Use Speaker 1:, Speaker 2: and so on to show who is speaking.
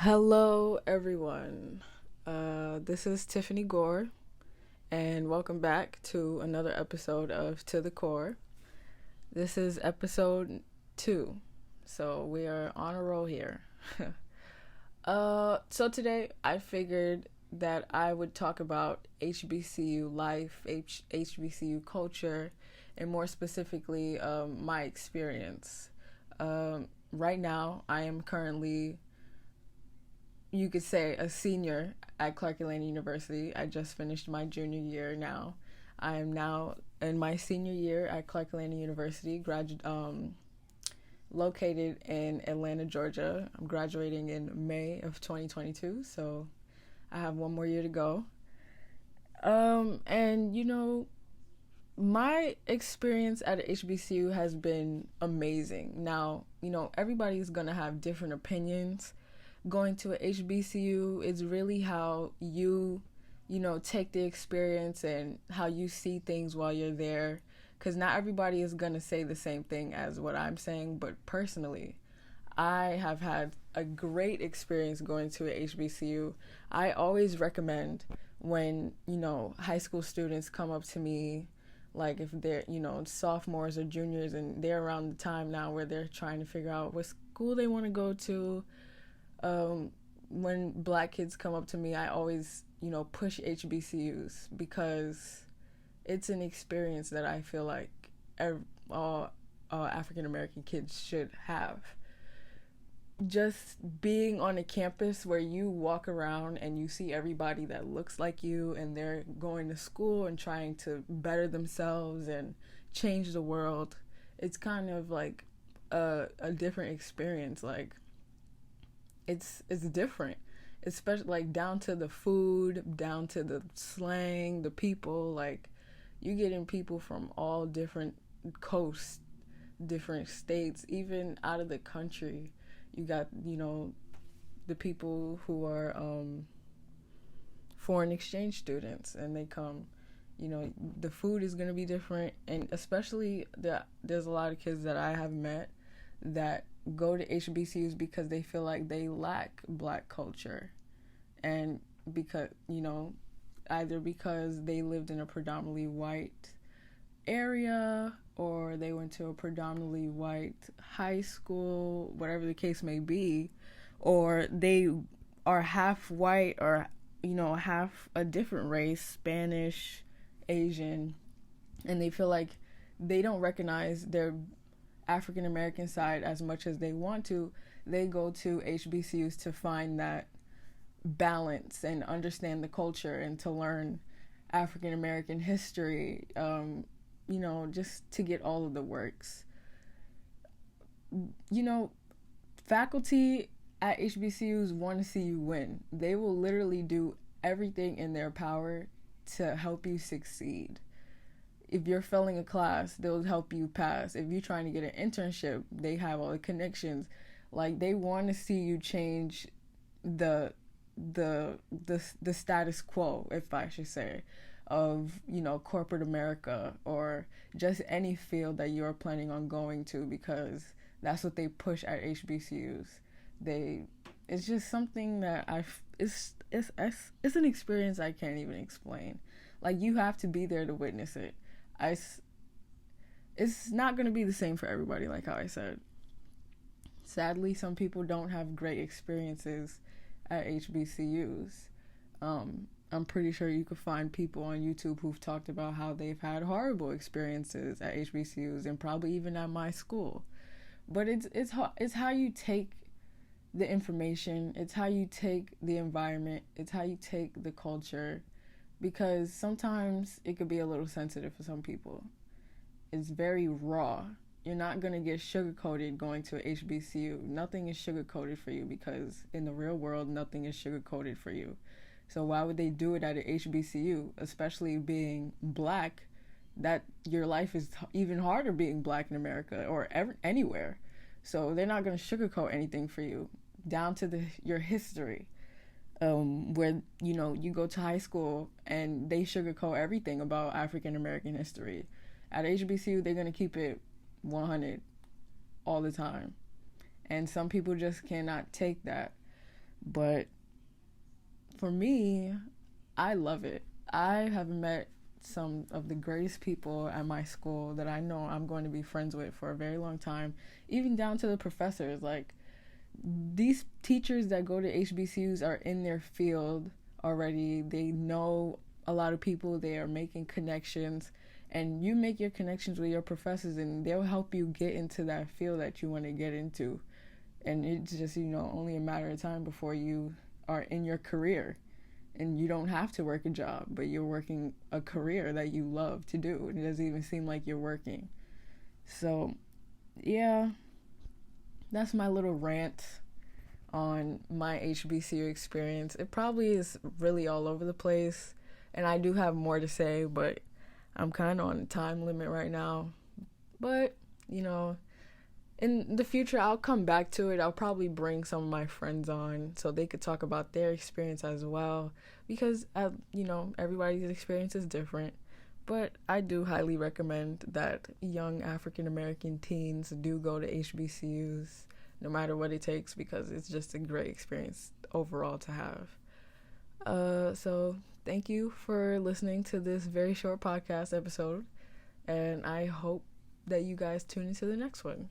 Speaker 1: Hello, everyone. This is Tiffany Gore, and welcome back to another episode of To the Core. This is episode 2, so we are on a roll here. So today I figured that I would talk about HBCU life, HBCU culture, and more specifically, my experience. Right now, I am currently, you could say, a senior at Clark Atlanta University. I just finished my junior year now. I am now in my senior year at Clark Atlanta University, located in Atlanta, Georgia. I'm graduating in May of 2022, so I have one more year to go. And my experience at HBCU has been amazing. Now, everybody's gonna have different opinions. Going to a HBCU is really how you take the experience and how you see things while you're there. Because not everybody is going to say the same thing as what I'm saying, but personally, I have had a great experience going to a HBCU. I always recommend when, high school students come up to me, like if they're, sophomores or juniors, and they're around the time now where they're trying to figure out what school they want to go to. When black kids come up to me, I always, push HBCUs because it's an experience that I feel like all African American kids should have. Just being on a campus where you walk around and you see everybody that looks like you and they're going to school and trying to better themselves and change the world, it's kind of like a different experience. Like, it's different, especially like down to the food, down to the slang, the people. Like, you getting people from all different coasts, different states, even out of the country. You got, the people who are foreign exchange students, and they come. The food is going to be different, and especially there's a lot of kids that I have met that go to HBCUs because they feel like they lack black culture, and because either because they lived in a predominantly white area, or they went to a predominantly white high school, whatever the case may be, or they are half white, or half a different race, Spanish, Asian, and they feel like they don't recognize their African American side as much as they want to. They go to HBCUs to find that balance and understand the culture and to learn African American history, just to get all of the works. Faculty at HBCUs want to see you win. They will literally do everything in their power to help you succeed. If you're failing a class, they'll help you pass. If you're trying to get an internship, they have all the connections. Like, they want to see you change the status quo, if I should say, of corporate America, or just any field that you're planning on going to, because that's what they push at HBCUs. It's just something that it's an experience I can't even explain. Like, you have to be there to witness it. It's not going to be the same for everybody, like how I said. Sadly, some people don't have great experiences at HBCUs. I'm pretty sure you could find people on YouTube who've talked about how they've had horrible experiences at HBCUs, and probably even at my school. But it's how you take the information, it's how you take the environment, it's how you take the culture, because sometimes it could be a little sensitive for some people. It's very raw. You're not going to get sugar-coated going to a HBCU. Nothing is sugar-coated for you, because in the real world, nothing is sugar-coated for you. So why would they do it at an HBCU, especially being black? That your life is even harder being black in America, or anywhere. So they're not going to sugarcoat anything for you, down to your history. Where you go to high school and they sugarcoat everything about African American history. At HBCU, they're going to keep it 100 all the time. And some people just cannot take that. But for me, I love it. I have met some of the greatest people at my school that I know I'm going to be friends with for a very long time, even down to the professors. Like, these teachers that go to HBCUs are in their field already. They know a lot of people, they are making connections, and you make your connections with your professors, and they'll help you get into that field that you want to get into. And it's just, only a matter of time before you are in your career, and you don't have to work a job, but you're working a career that you love to do. It doesn't even seem like you're working. So, yeah, that's my little rant on my HBCU experience. It probably is really all over the place, and I do have more to say, but I'm kind of on a time limit right now. But, in the future, I'll come back to it. I'll probably bring some of my friends on so they could talk about their experience as well, because, everybody's experience is different. But I do highly recommend that young African American teens do go to HBCUs, no matter what it takes, because it's just a great experience overall to have. So thank you for listening to this very short podcast episode, and I hope that you guys tune into the next one.